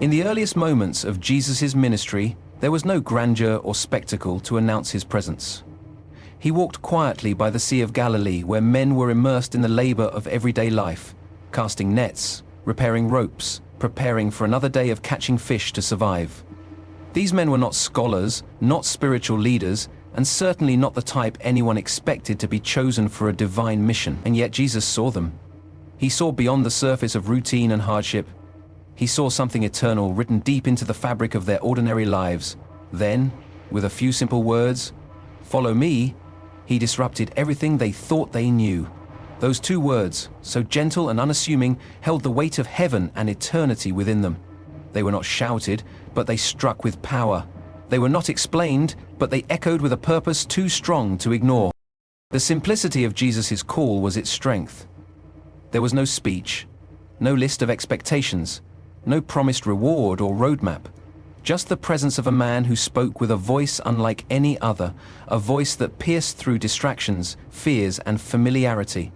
In the earliest moments of Jesus' ministry, there was no grandeur or spectacle to announce his presence. He walked quietly by the Sea of Galilee, where men were immersed in the labor of everyday life, casting nets, repairing ropes, preparing for another day of catching fish to survive. These men were not scholars, not spiritual leaders, and certainly not the type anyone expected to be chosen for a divine mission. And yet Jesus saw them. He saw beyond the surface of routine and hardship. He saw something eternal written deep into the fabric of their ordinary lives. Then, with a few simple words, "Follow me," he disrupted everything they thought they knew. Those two words, so gentle and unassuming, held the weight of heaven and eternity within them. They were not shouted, but they struck with power. They were not explained, but they echoed with a purpose too strong to ignore. The simplicity of Jesus' call was its strength. There was no speech, no list of expectations, no promised reward or roadmap. Just the presence of a man who spoke with a voice unlike any other, a voice that pierced through distractions, fears, and familiarity.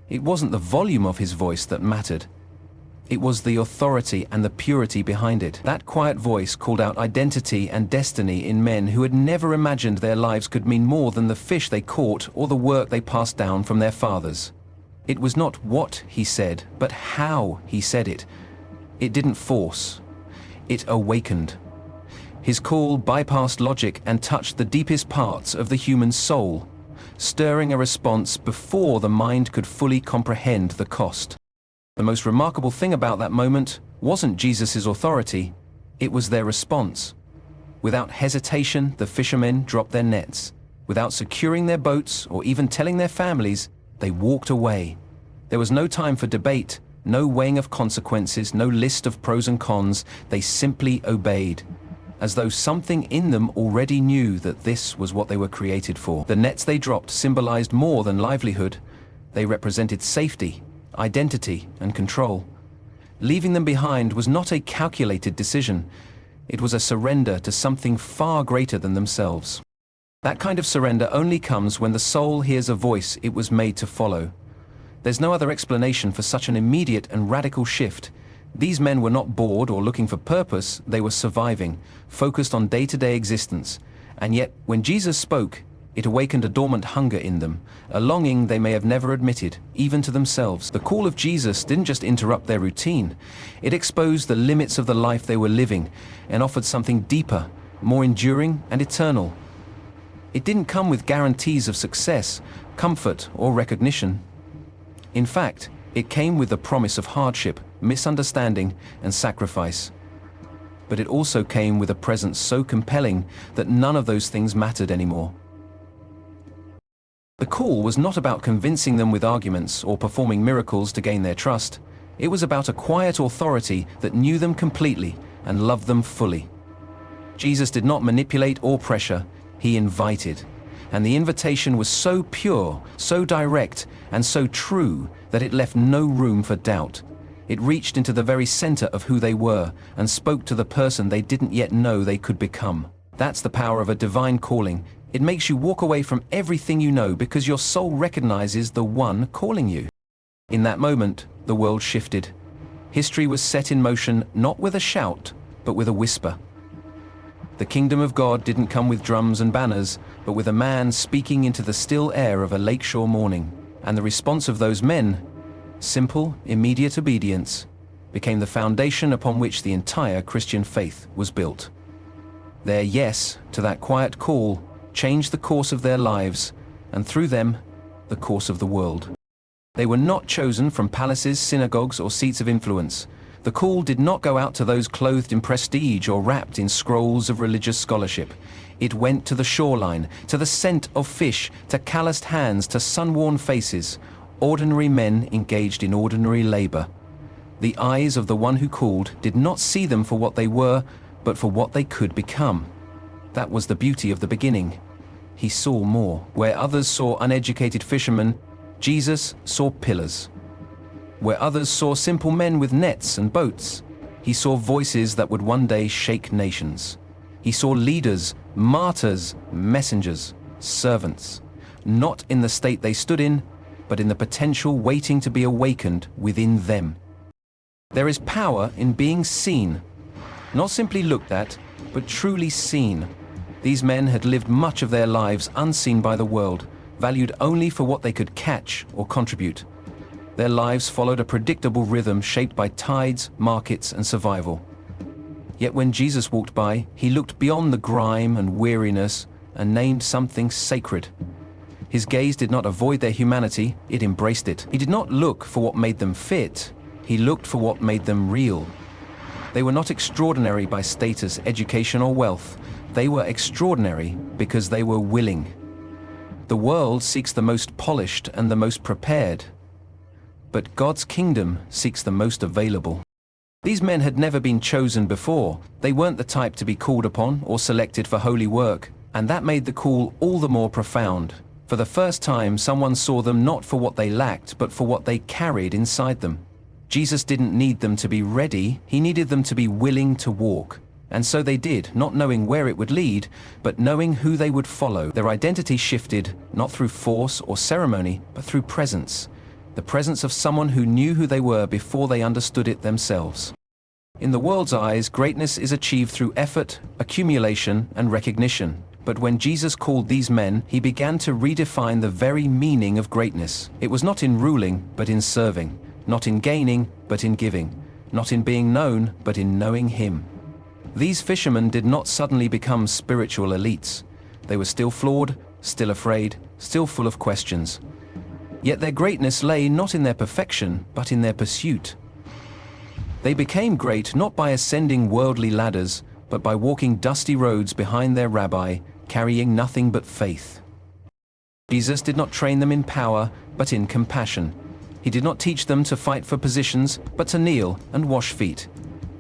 It wasn't the volume of his voice that mattered. It was the authority and the purity behind it. That quiet voice called out identity and destiny in men who had never imagined their lives could mean more than the fish they caught or the work they passed down from their fathers. It was not what he said, but how he said it. It didn't force. It awakened. His call bypassed logic and touched the deepest parts of the human soul, stirring a response before the mind could fully comprehend the cost. The most remarkable thing about that moment wasn't Jesus' authority, it was their response. Without hesitation, the fishermen dropped their nets. Without securing their boats or even telling their families, they walked away. There was no time for debate, no weighing of consequences, no list of pros and cons. They simply obeyed, as though something in them already knew that this was what they were created for. The nets they dropped symbolized more than livelihood. They represented safety, identity, and control. Leaving them behind was not a calculated decision. It was a surrender to something far greater than themselves. That kind of surrender only comes when the soul hears a voice it was made to follow. There's no other explanation for such an immediate and radical shift. These men were not bored or looking for purpose, they were surviving, focused on day-to-day existence. And yet, when Jesus spoke, it awakened a dormant hunger in them, a longing they may have never admitted, even to themselves. The call of Jesus didn't just interrupt their routine, it exposed the limits of the life they were living and offered something deeper, more enduring and eternal. It didn't come with guarantees of success, comfort, or recognition. In fact, it came with the promise of hardship, misunderstanding, and sacrifice. But it also came with a presence so compelling that none of those things mattered anymore. The call was not about convincing them with arguments or performing miracles to gain their trust. It was about a quiet authority that knew them completely and loved them fully. Jesus did not manipulate or pressure, he invited. And the invitation was so pure, so direct, and so true that it left no room for doubt. It reached into the very center of who they were and spoke to the person they didn't yet know they could become. That's the power of a divine calling. It makes you walk away from everything you know because your soul recognizes the one calling you. In that moment, the world shifted. History was set in motion not with a shout, but with a whisper. The kingdom of God didn't come with drums and banners, but with a man speaking into the still air of a lakeshore morning. And the response of those men, simple, immediate obedience, became the foundation upon which the entire Christian faith was built. Their yes to that quiet call changed the course of their lives, and through them, the course of the world. They were not chosen from palaces, synagogues, or seats of influence. The call did not go out to those clothed in prestige or wrapped in scrolls of religious scholarship. It went to the shoreline, to the scent of fish, to calloused hands, to sun-worn faces, ordinary men engaged in ordinary labor. The eyes of the one who called did not see them for what they were, but for what they could become. That was the beauty of the beginning. He saw more. Where others saw uneducated fishermen, Jesus saw pillars. Where others saw simple men with nets and boats, he saw voices that would one day shake nations. He saw leaders, martyrs, messengers, servants, not in the state they stood in, but in the potential waiting to be awakened within them. There is power in being seen, not simply looked at, but truly seen. These men had lived much of their lives unseen by the world, valued only for what they could catch or contribute. Their lives followed a predictable rhythm shaped by tides, markets, and survival. Yet when Jesus walked by, he looked beyond the grime and weariness and named something sacred. His gaze did not avoid their humanity, it embraced it. He did not look for what made them fit, he looked for what made them real. They were not extraordinary by status, education, or wealth. They were extraordinary because they were willing. The world seeks the most polished and the most prepared, but God's kingdom seeks the most available. These men had never been chosen before. They weren't the type to be called upon or selected for holy work, and that made the call all the more profound. For the first time, someone saw them not for what they lacked, but for what they carried inside them. Jesus didn't need them to be ready, he needed them to be willing to walk. And so they did, not knowing where it would lead, but knowing who they would follow. Their identity shifted, not through force or ceremony, but through presence. The presence of someone who knew who they were before they understood it themselves. In the world's eyes, greatness is achieved through effort, accumulation, and recognition. But when Jesus called these men, he began to redefine the very meaning of greatness. It was not in ruling, but in serving. Not in gaining, but in giving. Not in being known, but in knowing him. These fishermen did not suddenly become spiritual elites. They were still flawed, still afraid, still full of questions. Yet their greatness lay not in their perfection, but in their pursuit. They became great not by ascending worldly ladders, but by walking dusty roads behind their rabbi, carrying nothing but faith. Jesus did not train them in power, but in compassion. He did not teach them to fight for positions, but to kneel and wash feet.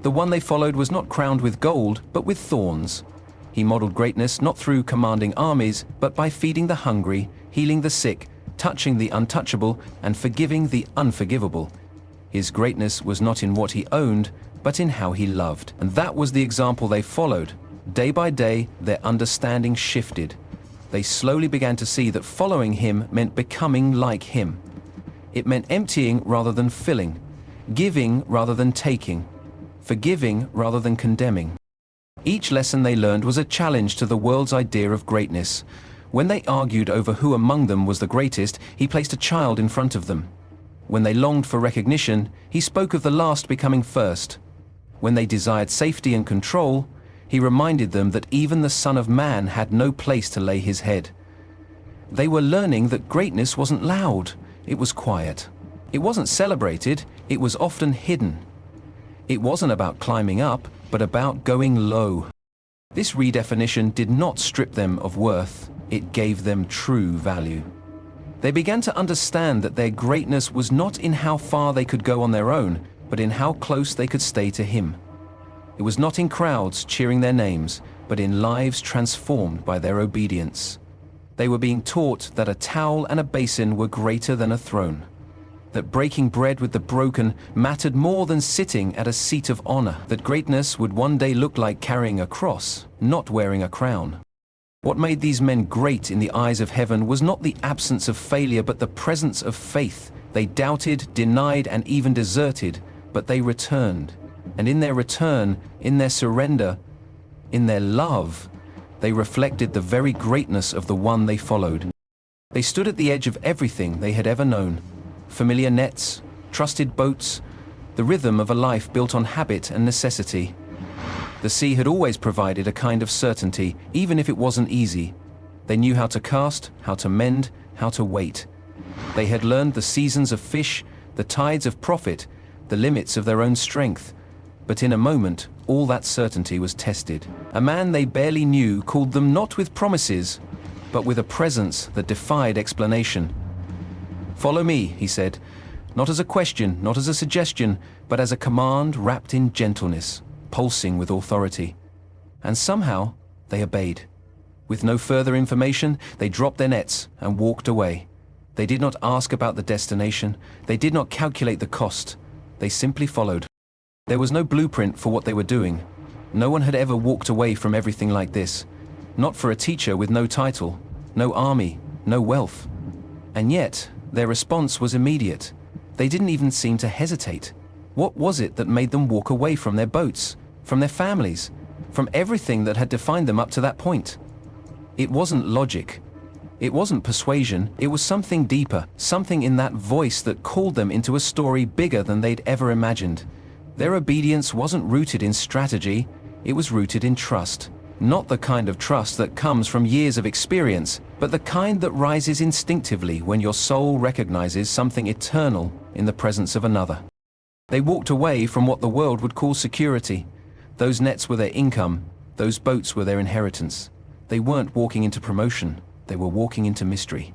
The one they followed was not crowned with gold, but with thorns. He modeled greatness not through commanding armies, but by feeding the hungry, healing the sick, touching the untouchable, and forgiving the unforgivable. His greatness was not in what he owned, but in how he loved. And that was the example they followed. Day by day, their understanding shifted. They slowly began to see that following him meant becoming like him. It meant emptying rather than filling, giving rather than taking, forgiving rather than condemning. Each lesson they learned was a challenge to the world's idea of greatness. When they argued over who among them was the greatest, he placed a child in front of them. When they longed for recognition, he spoke of the last becoming first. When they desired safety and control, he reminded them that even the Son of Man had no place to lay his head. They were learning that greatness wasn't loud, it was quiet. It wasn't celebrated, it was often hidden. It wasn't about climbing up, but about going low. This redefinition did not strip them of worth, it gave them true value. They began to understand that their greatness was not in how far they could go on their own, but in how close they could stay to him. It was not in crowds cheering their names, but in lives transformed by their obedience. They were being taught that a towel and a basin were greater than a throne, that breaking bread with the broken mattered more than sitting at a seat of honor, that greatness would one day look like carrying a cross, not wearing a crown. What made these men great in the eyes of heaven was not the absence of failure, but the presence of faith. They doubted, denied, and even deserted, but they returned. And in their return, in their surrender, in their love, they reflected the very greatness of the one they followed. They stood at the edge of everything they had ever known. Familiar nets, trusted boats, the rhythm of a life built on habit and necessity. The sea had always provided a kind of certainty, even if it wasn't easy. They knew how to cast, how to mend, how to wait. They had learned the seasons of fish, the tides of profit, the limits of their own strength. But in a moment, all that certainty was tested. A man they barely knew called them not with promises, but with a presence that defied explanation. "Follow me," he said, not as a question, not as a suggestion, but as a command wrapped in gentleness, pulsing with authority. And somehow, they obeyed. With no further information, they dropped their nets and walked away. They did not ask about the destination. They did not calculate the cost. They simply followed. There was no blueprint for what they were doing. No one had ever walked away from everything like this. Not for a teacher with no title, no army, no wealth. And yet, their response was immediate. They didn't even seem to hesitate. What was it that made them walk away from their boats, from their families, from everything that had defined them up to that point? It wasn't logic. It wasn't persuasion. It was something deeper, something in that voice that called them into a story bigger than they'd ever imagined. Their obedience wasn't rooted in strategy, it was rooted in trust. Not the kind of trust that comes from years of experience, but the kind that rises instinctively when your soul recognizes something eternal in the presence of another. They walked away from what the world would call security. Those nets were their income, those boats were their inheritance. They weren't walking into promotion, they were walking into mystery.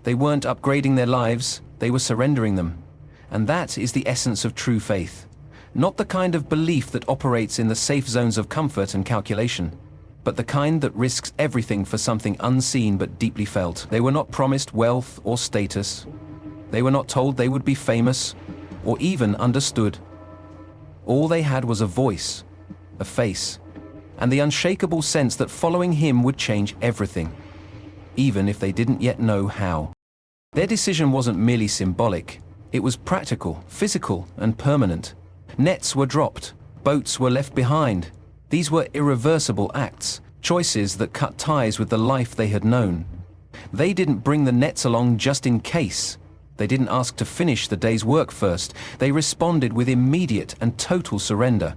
They weren't upgrading their lives, they were surrendering them. And that is the essence of true faith. Not the kind of belief that operates in the safe zones of comfort and calculation, but the kind that risks everything for something unseen but deeply felt. They were not promised wealth or status. They were not told they would be famous or even understood. All they had was a voice, a face, and the unshakable sense that following him would change everything, even if they didn't yet know how. Their decision wasn't merely symbolic, it was practical, physical, and permanent. Nets were dropped, boats were left behind. These were irreversible acts, choices that cut ties with the life they had known. They didn't bring the nets along just in case. They didn't ask to finish the day's work first. They responded with immediate and total surrender.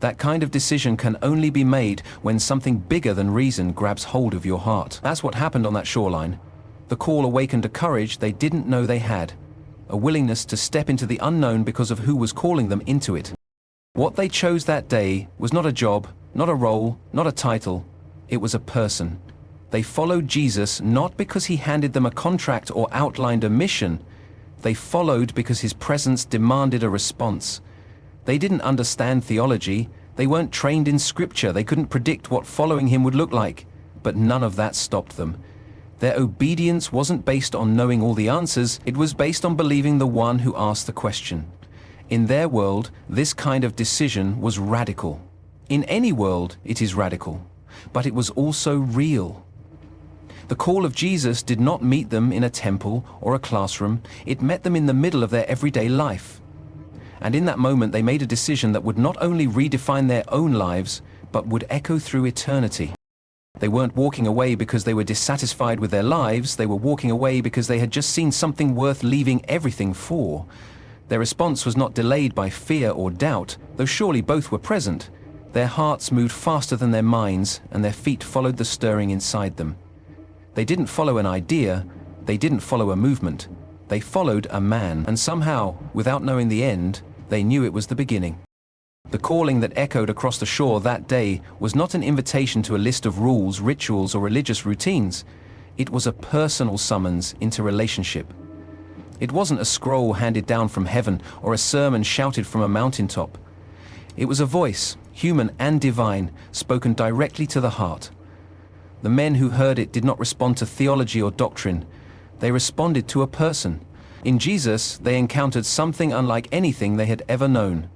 That kind of decision can only be made when something bigger than reason grabs hold of your heart. That's what happened on that shoreline. The call awakened a courage they didn't know they had, a willingness to step into the unknown because of who was calling them into it. What they chose that day was not a job, not a role, not a title. It was a person. They followed Jesus not because he handed them a contract or outlined a mission. They followed because his presence demanded a response. They didn't understand theology. They weren't trained in scripture. They couldn't predict what following him would look like. But none of that stopped them. Their obedience wasn't based on knowing all the answers. It was based on believing the one who asked the question. In their world, this kind of decision was radical. In any world, it is radical, but it was also real. The call of Jesus did not meet them in a temple or a classroom. It met them in the middle of their everyday life. And in that moment, they made a decision that would not only redefine their own lives, but would echo through eternity. They weren't walking away because they were dissatisfied with their lives. They were walking away because they had just seen something worth leaving everything for. Their response was not delayed by fear or doubt, though surely both were present. Their hearts moved faster than their minds, and their feet followed the stirring inside them. They didn't follow an idea, they didn't follow a movement. They followed a man, and somehow, without knowing the end, they knew it was the beginning. The calling that echoed across the shore that day was not an invitation to a list of rules, rituals, or religious routines. It was a personal summons into relationship. It wasn't a scroll handed down from heaven or a sermon shouted from a mountaintop. It was a voice, human and divine, spoken directly to the heart. The men who heard it did not respond to theology or doctrine. They responded to a person. In Jesus, they encountered something unlike anything they had ever known.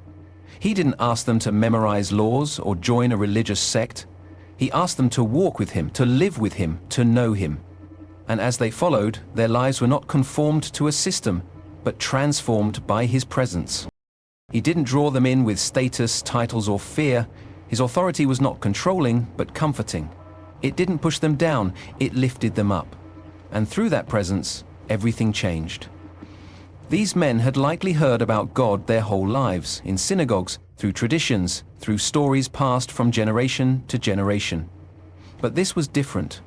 He didn't ask them to memorize laws or join a religious sect. He asked them to walk with him, to live with him, to know him. And as they followed, their lives were not conformed to a system, but transformed by his presence. He didn't draw them in with status, titles, or fear. His authority was not controlling, but comforting. It didn't push them down, it lifted them up. And through that presence, everything changed. These men had likely heard about God their whole lives, in synagogues, through traditions, through stories passed from generation to generation. But this was different.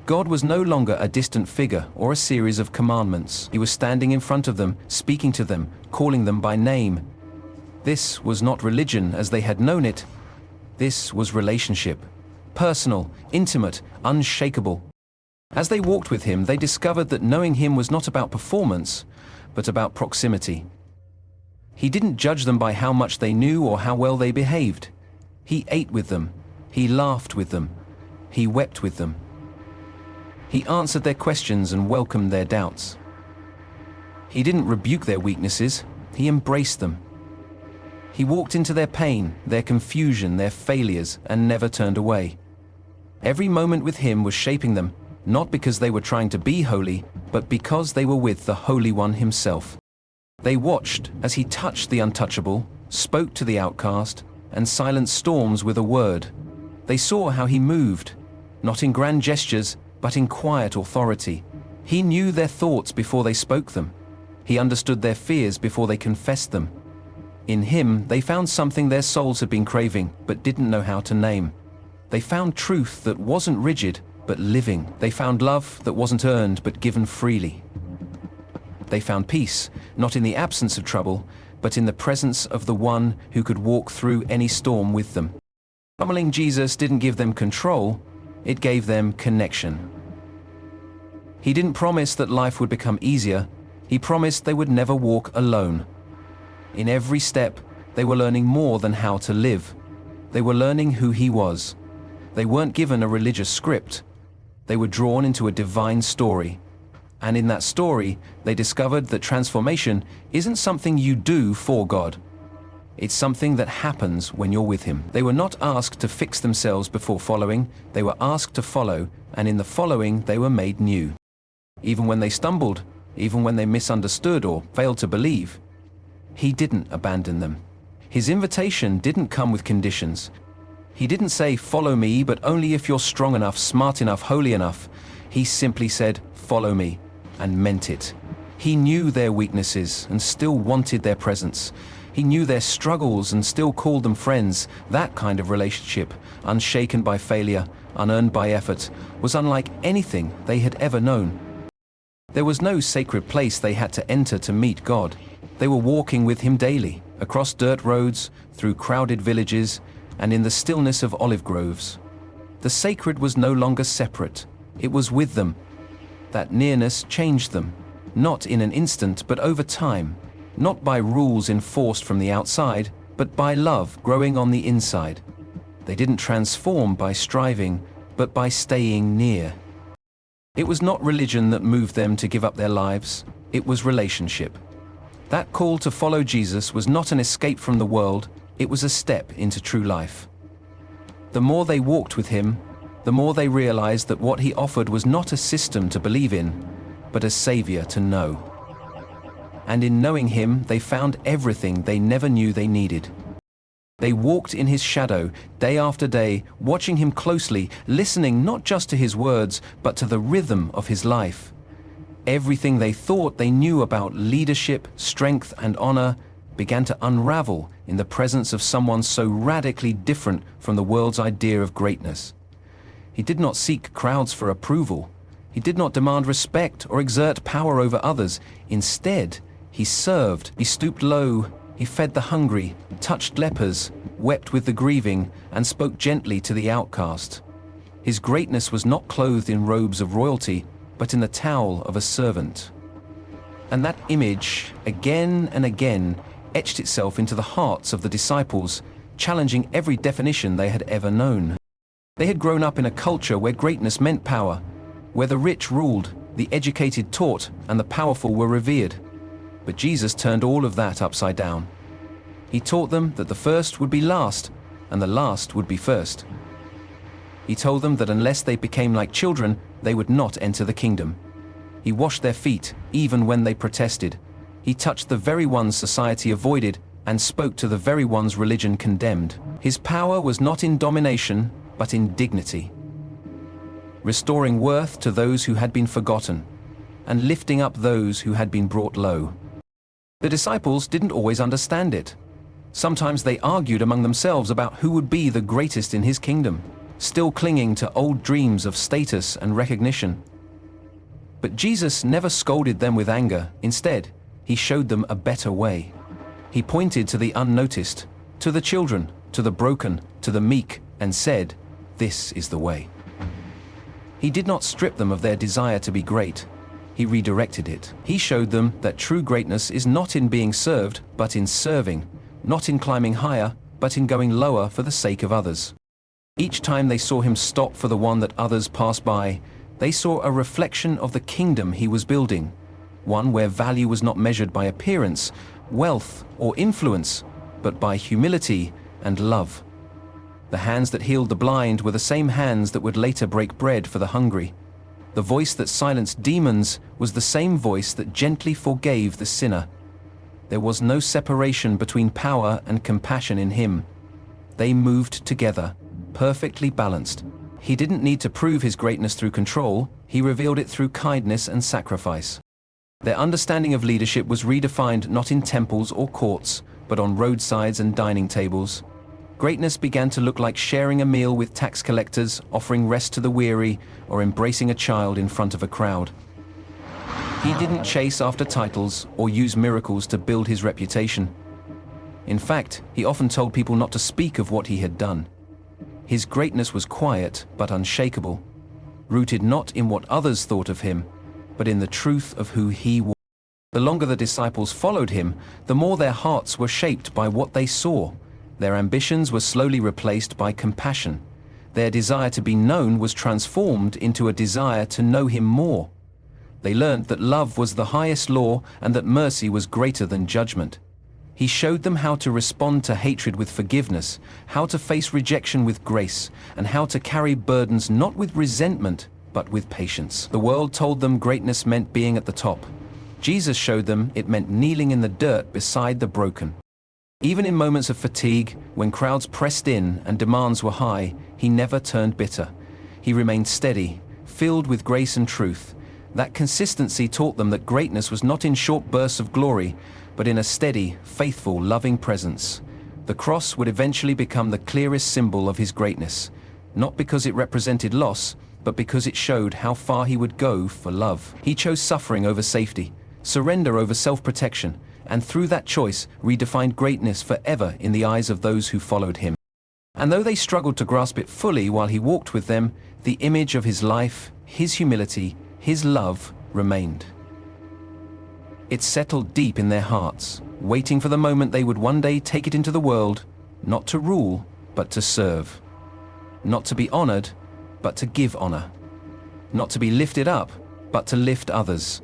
God was no longer a distant figure or a series of commandments. He was standing in front of them, speaking to them, calling them by name. This was not religion as they had known it. This was relationship. Personal, intimate, unshakable. As they walked with him, they discovered that knowing him was not about performance, but about proximity. He didn't judge them by how much they knew or how well they behaved. He ate with them. He laughed with them. He wept with them. He answered their questions and welcomed their doubts. He didn't rebuke their weaknesses, he embraced them. He walked into their pain, their confusion, their failures, and never turned away. Every moment with him was shaping them, not because they were trying to be holy, but because they were with the Holy One himself. They watched as he touched the untouchable, spoke to the outcast, and silenced storms with a word. They saw how he moved, not in grand gestures, but in quiet authority. He knew their thoughts before they spoke them. He understood their fears before they confessed them. In him, they found something their souls had been craving, but didn't know how to name. They found truth that wasn't rigid, but living. They found love that wasn't earned, but given freely. They found peace, not in the absence of trouble, but in the presence of the one who could walk through any storm with them. Following Jesus didn't give them control, it gave them connection. He didn't promise that life would become easier, he promised they would never walk alone. In every step, they were learning more than how to live. They were learning who he was. They weren't given a religious script. They were drawn into a divine story. And in that story, they discovered that transformation isn't something you do for God. It's something that happens when you're with him. They were not asked to fix themselves before following, they were asked to follow, and in the following they were made new. Even when they stumbled, even when they misunderstood or failed to believe, he didn't abandon them. His invitation didn't come with conditions. He didn't say, "Follow me, but only if you're strong enough, smart enough, holy enough." He simply said, "Follow me," and meant it. He knew their weaknesses and still wanted their presence. He knew their struggles and still called them friends. That kind of relationship, unshaken by failure, unearned by effort, was unlike anything they had ever known. There was no sacred place they had to enter to meet God. They were walking with him daily, across dirt roads, through crowded villages, and in the stillness of olive groves. The sacred was no longer separate. It was with them. That nearness changed them, not in an instant, but over time, not by rules enforced from the outside, but by love growing on the inside. They didn't transform by striving, but by staying near. It was not religion that moved them to give up their lives, it was relationship. That call to follow Jesus was not an escape from the world, it was a step into true life. The more they walked with him, the more they realized that what he offered was not a system to believe in, but a savior to know. And in knowing him, they found everything they never knew they needed. They walked in his shadow, day after day, watching him closely, listening not just to his words, but to the rhythm of his life. Everything they thought they knew about leadership, strength, and honor began to unravel in the presence of someone so radically different from the world's idea of greatness. He did not seek crowds for approval. He did not demand respect or exert power over others. Instead, he served, he stooped low, he fed the hungry, touched lepers, wept with the grieving, and spoke gently to the outcast. His greatness was not clothed in robes of royalty, but in the towel of a servant. And that image, again and again, etched itself into the hearts of the disciples, challenging every definition they had ever known. They had grown up in a culture where greatness meant power, where the rich ruled, the educated taught, and the powerful were revered. But Jesus turned all of that upside down. He taught them that the first would be last, and the last would be first. He told them that unless they became like children, they would not enter the kingdom. He washed their feet, even when they protested. He touched the very ones society avoided, and spoke to the very ones religion condemned. His power was not in domination, but in dignity, restoring worth to those who had been forgotten, and lifting up those who had been brought low. The disciples didn't always understand it. Sometimes they argued among themselves about who would be the greatest in his kingdom, still clinging to old dreams of status and recognition. But Jesus never scolded them with anger. Instead, he showed them a better way. He pointed to the unnoticed, to the children, to the broken, to the meek, and said, "This is the way." He did not strip them of their desire to be great. He redirected it. He showed them that true greatness is not in being served, but in serving, not in climbing higher, but in going lower for the sake of others. Each time they saw him stop for the one that others passed by, they saw a reflection of the kingdom he was building, one where value was not measured by appearance, wealth, or influence, but by humility and love. The hands that healed the blind were the same hands that would later break bread for the hungry. The voice that silenced demons was the same voice that gently forgave the sinner. There was no separation between power and compassion in him. They moved together, perfectly balanced. He didn't need to prove his greatness through control, he revealed it through kindness and sacrifice. Their understanding of leadership was redefined not in temples or courts, but on roadsides and dining tables. Greatness began to look like sharing a meal with tax collectors, offering rest to the weary, or embracing a child in front of a crowd. He didn't chase after titles or use miracles to build his reputation. In fact, he often told people not to speak of what he had done. His greatness was quiet but unshakable, rooted not in what others thought of him, but in the truth of who he was. The longer the disciples followed him, the more their hearts were shaped by what they saw. Their ambitions were slowly replaced by compassion. Their desire to be known was transformed into a desire to know him more. They learned that love was the highest law and that mercy was greater than judgment. He showed them how to respond to hatred with forgiveness, how to face rejection with grace, and how to carry burdens not with resentment, but with patience. The world told them greatness meant being at the top. Jesus showed them it meant kneeling in the dirt beside the broken. Even in moments of fatigue, when crowds pressed in and demands were high, he never turned bitter. He remained steady, filled with grace and truth. That consistency taught them that greatness was not in short bursts of glory, but in a steady, faithful, loving presence. The cross would eventually become the clearest symbol of his greatness, not because it represented loss, but because it showed how far he would go for love. He chose suffering over safety, surrender over self-protection, and through that choice redefined greatness forever in the eyes of those who followed him. And though they struggled to grasp it fully while he walked with them, the image of his life, his humility, his love remained. It settled deep in their hearts, waiting for the moment they would one day take it into the world, not to rule, but to serve. Not to be honored, but to give honor. Not to be lifted up, but to lift others.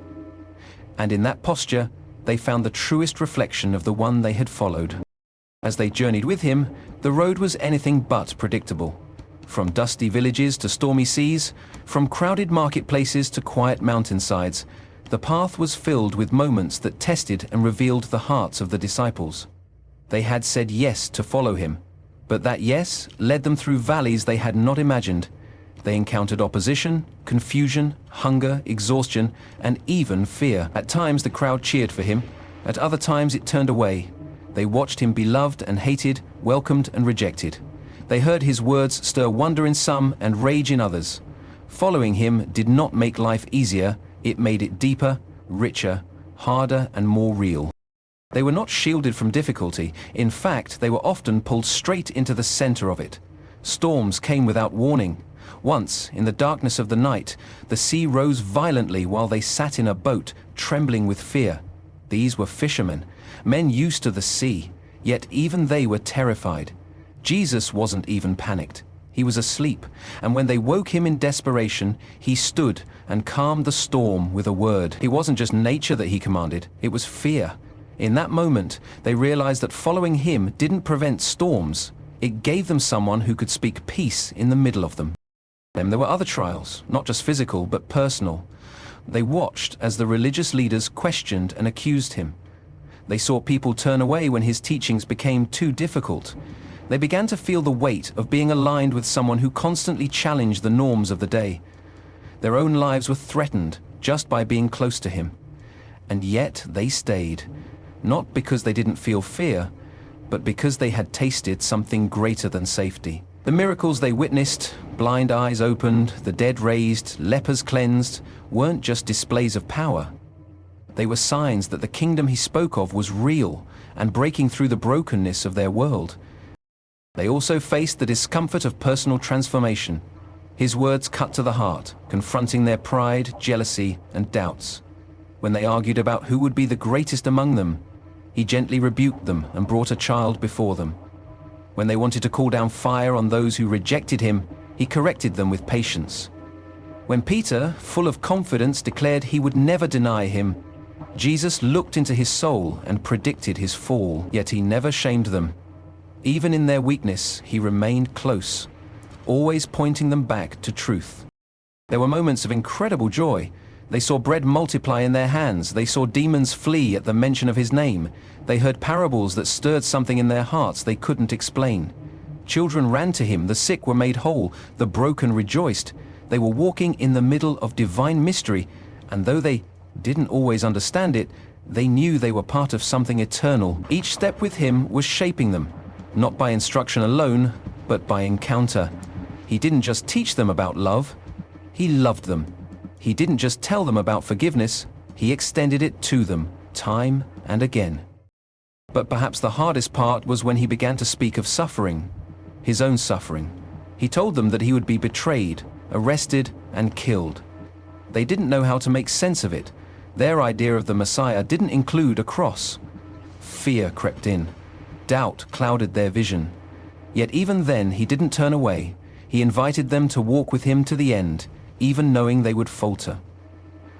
And in that posture, they found the truest reflection of the one they had followed. As they journeyed with him, the road was anything but predictable. From dusty villages to stormy seas, from crowded marketplaces to quiet mountainsides, the path was filled with moments that tested and revealed the hearts of the disciples. They had said yes to follow him, but that yes led them through valleys they had not imagined. They encountered opposition, confusion, hunger, exhaustion, and even fear. At times the crowd cheered for him, at other times it turned away. They watched him be loved and hated, welcomed and rejected. They heard his words stir wonder in some and rage in others. Following him did not make life easier, it made it deeper, richer, harder and more real. They were not shielded from difficulty. In fact, they were often pulled straight into the center of it. Storms came without warning. Once, in the darkness of the night, the sea rose violently while they sat in a boat, trembling with fear. These were fishermen, men used to the sea, yet even they were terrified. Jesus wasn't even panicked. He was asleep, and when they woke him in desperation, he stood and calmed the storm with a word. It wasn't just nature that he commanded, it was fear. In that moment, they realized that following him didn't prevent storms. It gave them someone who could speak peace in the middle of them. There were other trials, not just physical, but personal. They watched as the religious leaders questioned and accused him. They saw people turn away when his teachings became too difficult. They began to feel the weight of being aligned with someone who constantly challenged the norms of the day. Their own lives were threatened just by being close to him. And yet they stayed, not because they didn't feel fear, but because they had tasted something greater than safety. The miracles they witnessed, blind eyes opened, the dead raised, lepers cleansed, weren't just displays of power. They were signs that the kingdom he spoke of was real and breaking through the brokenness of their world. They also faced the discomfort of personal transformation. His words cut to the heart, confronting their pride, jealousy, and doubts. When they argued about who would be the greatest among them, he gently rebuked them and brought a child before them. When they wanted to call down fire on those who rejected him, he corrected them with patience. When Peter, full of confidence, declared he would never deny him, Jesus looked into his soul and predicted his fall, yet he never shamed them. Even in their weakness, he remained close, always pointing them back to truth. There were moments of incredible joy. They saw bread multiply in their hands. They saw demons flee at the mention of his name. They heard parables that stirred something in their hearts they couldn't explain. Children ran to him, the sick were made whole, the broken rejoiced. They were walking in the middle of divine mystery, and though they didn't always understand it, they knew they were part of something eternal. Each step with him was shaping them, not by instruction alone, but by encounter. He didn't just teach them about love, he loved them. He didn't just tell them about forgiveness, he extended it to them, time and again. But perhaps the hardest part was when he began to speak of suffering, his own suffering. He told them that he would be betrayed, arrested, and killed. They didn't know how to make sense of it. Their idea of the Messiah didn't include a cross. Fear crept in. Doubt clouded their vision. Yet even then he didn't turn away. He invited them to walk with him to the end, even knowing they would falter.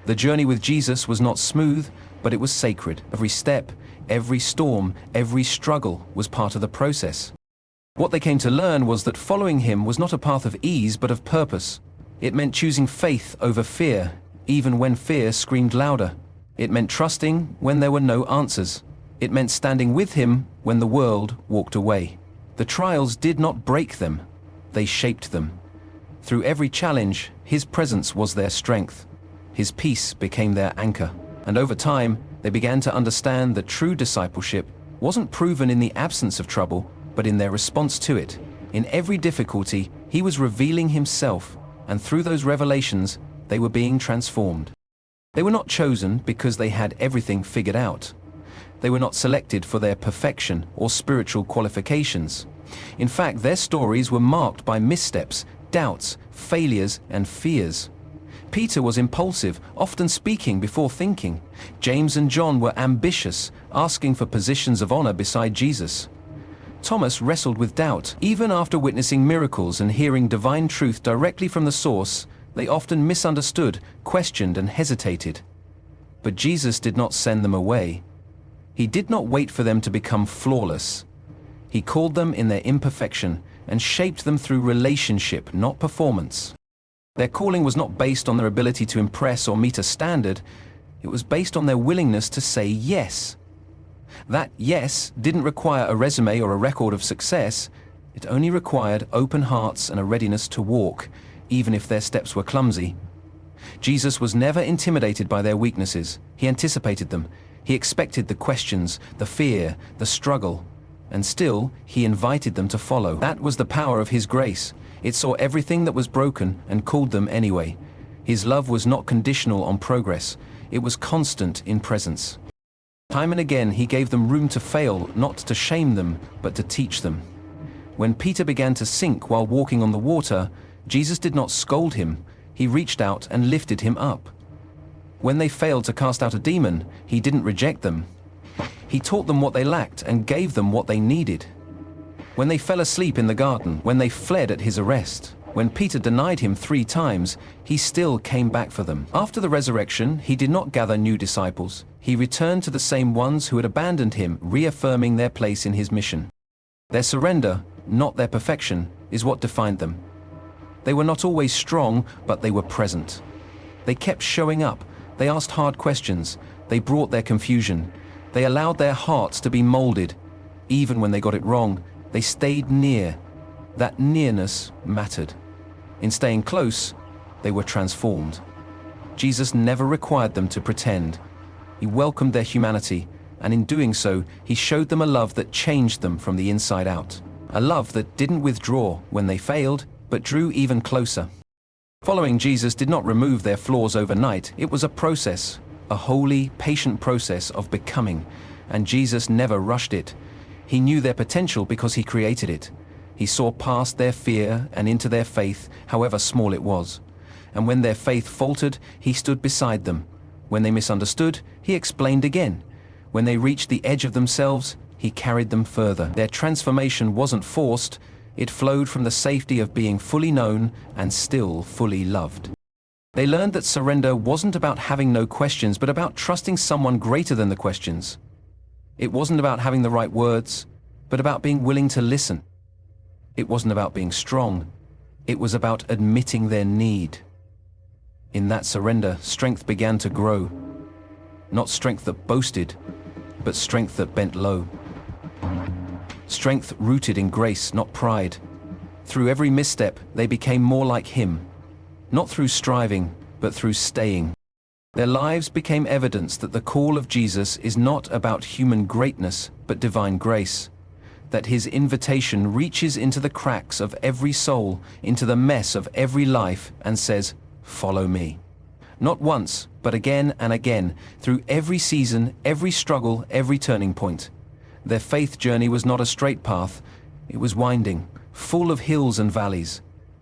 The journey with Jesus was not smooth, but it was sacred. Every step, every storm, every struggle was part of the process. What they came to learn was that following him was not a path of ease, but of purpose. It meant choosing faith over fear, even when fear screamed louder. It meant trusting when there were no answers. It meant standing with him when the world walked away. The trials did not break them, they shaped them. Through every challenge, his presence was their strength. His peace became their anchor. And over time, they began to understand that true discipleship wasn't proven in the absence of trouble, but in their response to it. In every difficulty, he was revealing himself, and through those revelations, they were being transformed. They were not chosen because they had everything figured out. They were not selected for their perfection or spiritual qualifications. In fact, their stories were marked by missteps, doubts, failures, and fears. Peter was impulsive, often speaking before thinking. James and John were ambitious, asking for positions of honor beside Jesus. Thomas wrestled with doubt. Even after witnessing miracles and hearing divine truth directly from the source, they often misunderstood, questioned, and hesitated. But Jesus did not send them away. He did not wait for them to become flawless. He called them in their imperfection and shaped them through relationship, not performance. Their calling was not based on their ability to impress or meet a standard. It was based on their willingness to say yes. That yes didn't require a resume or a record of success. It only required open hearts and a readiness to walk, even if their steps were clumsy. Jesus was never intimidated by their weaknesses. He anticipated them. He expected the questions, the fear, the struggle, and still he invited them to follow. That was the power of his grace. It saw everything that was broken and called them anyway. His love was not conditional on progress. It was constant in presence. Time and again he gave them room to fail, not to shame them, but to teach them. When Peter began to sink while walking on the water, Jesus did not scold him. He reached out and lifted him up. When they failed to cast out a demon, he didn't reject them. He taught them what they lacked and gave them what they needed. When they fell asleep in the garden, when they fled at his arrest, when Peter denied him 3 times, he still came back for them. After the resurrection, he did not gather new disciples. He returned to the same ones who had abandoned him, reaffirming their place in his mission. Their surrender, not their perfection, is what defined them. They were not always strong, but they were present. They kept showing up. They asked hard questions. They brought their confusion. They allowed their hearts to be molded. Even when they got it wrong, they stayed near. That nearness mattered. In staying close, they were transformed. Jesus never required them to pretend. He welcomed their humanity, and in doing so, he showed them a love that changed them from the inside out. A love that didn't withdraw when they failed, but drew even closer. Following Jesus did not remove their flaws overnight. It was a process, a holy, patient process of becoming, and Jesus never rushed it. He knew their potential because he created it. He saw past their fear and into their faith, however small it was. And when their faith faltered, he stood beside them. When they misunderstood, he explained again. When they reached the edge of themselves, he carried them further. Their transformation wasn't forced. It flowed from the safety of being fully known and still fully loved. They learned that surrender wasn't about having no questions, but about trusting someone greater than the questions. It wasn't about having the right words, but about being willing to listen. It wasn't about being strong. It was about admitting their need. In that surrender, strength began to grow. Not strength that boasted, but strength that bent low. Strength rooted in grace, not pride. Through every misstep, they became more like Him. Not through striving, but through staying. Their lives became evidence that the call of Jesus is not about human greatness, but divine grace. That His invitation reaches into the cracks of every soul, into the mess of every life, and says, "Follow me." Not once, but again and again, through every season, every struggle, every turning point. Their faith journey was not a straight path. It was winding, full of hills and valleys.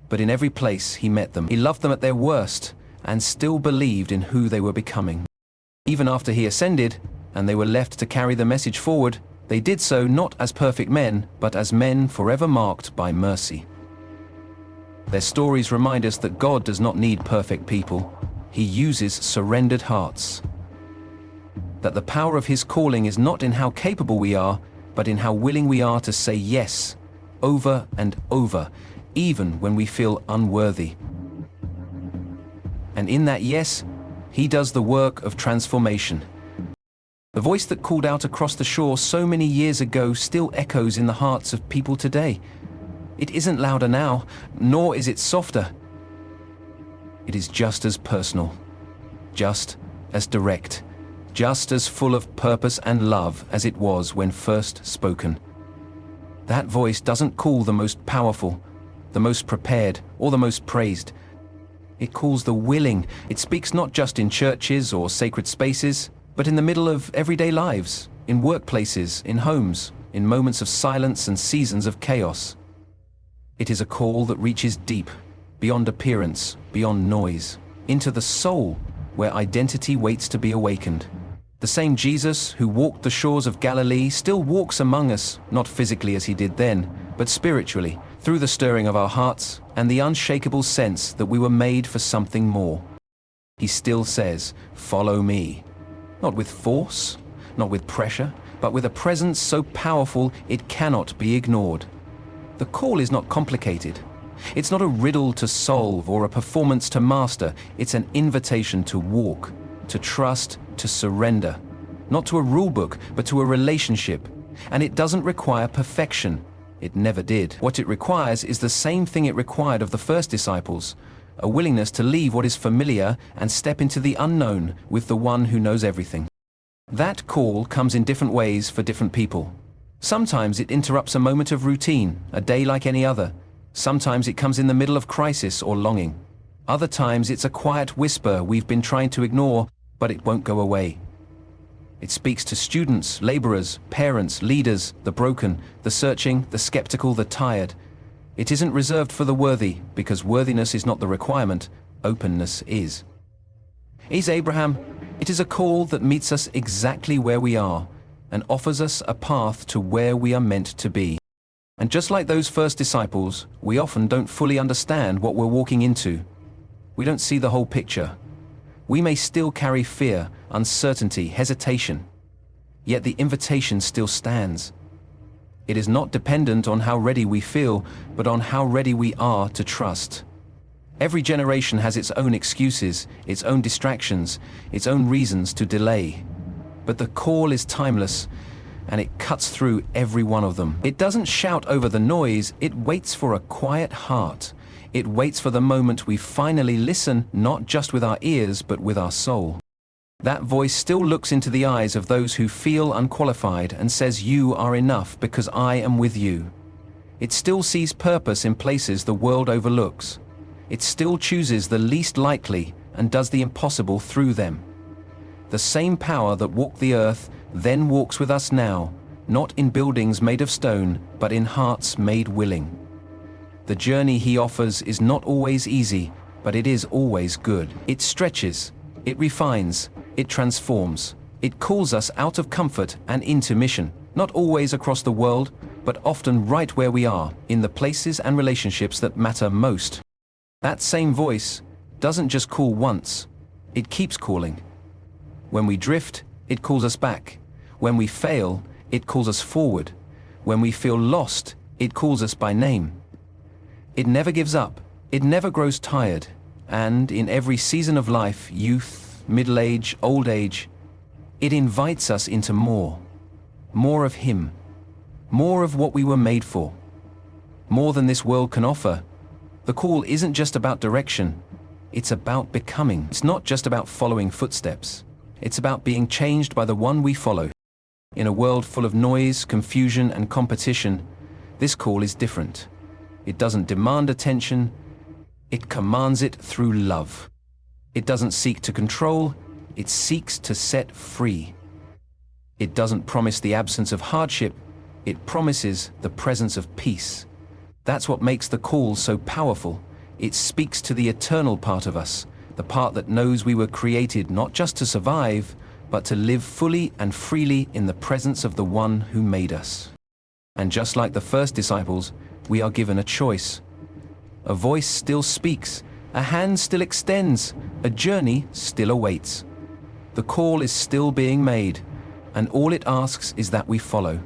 But in every place He met them. He loved them at their worst, and still believed in who they were becoming. Even after He ascended, and they were left to carry the message forward, they did so not as perfect men, but as men forever marked by mercy. Their stories remind us that God does not need perfect people. He uses surrendered hearts. That the power of His calling is not in how capable we are, but in how willing we are to say yes, over and over, even when we feel unworthy. And in that yes, He does the work of transformation. The voice that called out across the shore so many years ago still echoes in the hearts of people today. It isn't louder now, nor is it softer. It is just as personal, just as direct, just as full of purpose and love as it was when first spoken. That voice doesn't call the most powerful, the most prepared, or the most praised. It calls the willing. It speaks not just in churches or sacred spaces, but in the middle of everyday lives, in workplaces, in homes, in moments of silence and seasons of chaos. It is a call that reaches deep, beyond appearance, beyond noise, into the soul, where identity waits to be awakened. The same Jesus who walked the shores of Galilee still walks among us, not physically as He did then, but spiritually, through the stirring of our hearts and the unshakable sense that we were made for something more. He still says, "Follow me." Not with force, not with pressure, but with a presence so powerful it cannot be ignored. The call is not complicated. It's not a riddle to solve or a performance to master. It's an invitation to walk, to trust, to surrender. Not to a rule book, but to a relationship. And it doesn't require perfection. It never did. What it requires is the same thing it required of the first disciples, a willingness to leave what is familiar and step into the unknown with the one who knows everything. That call comes in different ways for different people. Sometimes it interrupts a moment of routine, a day like any other. Sometimes it comes in the middle of crisis or longing. Other times it's a quiet whisper we've been trying to ignore, but it won't go away. It speaks to students, laborers, parents, leaders, the broken, the searching, the skeptical, the tired. It isn't reserved for the worthy, because worthiness is not the requirement, openness is. Is Abraham? It is a call that meets us exactly where we are and offers us a path to where we are meant to be. And just like those first disciples, we often don't fully understand what we're walking into. We don't see the whole picture. We may still carry fear, uncertainty, hesitation. Yet the invitation still stands. It is not dependent on how ready we feel, but on how ready we are to trust. Every generation has its own excuses, its own distractions, its own reasons to delay. But the call is timeless, and it cuts through every one of them. It doesn't shout over the noise, it waits for a quiet heart. It waits for the moment we finally listen, not just with our ears, but with our soul. That voice still looks into the eyes of those who feel unqualified and says, "You are enough because I am with you." It still sees purpose in places the world overlooks. It still chooses the least likely and does the impossible through them. The same power that walked the earth then walks with us now, not in buildings made of stone, but in hearts made willing. The journey He offers is not always easy, but it is always good. It stretches, it refines, it transforms. It calls us out of comfort and into mission, not always across the world, but often right where we are, in the places and relationships that matter most. That same voice doesn't just call once, it keeps calling. When we drift, it calls us back. When we fail, it calls us forward. When we feel lost, it calls us by name. It never gives up, it never grows tired, And in every season of life, youth, middle age, old age, it invites us into more. More of Him. More of what we were made for. More than this world can offer. The call isn't just about direction. It's about becoming. It's not just about following footsteps. It's about being changed by the one we follow. In a world full of noise, confusion, and competition, this call is different. It doesn't demand attention. It commands it through love. It doesn't seek to control. It seeks to set free. It doesn't promise the absence of hardship. It promises the presence of peace. That's what makes the call so powerful. It speaks to the eternal part of us, the part that knows we were created not just to survive, but to live fully and freely in the presence of the one who made us. And just like the first disciples, we are given a choice. A voice still speaks, a hand still extends, a journey still awaits. The call is still being made, and all it asks is that we follow.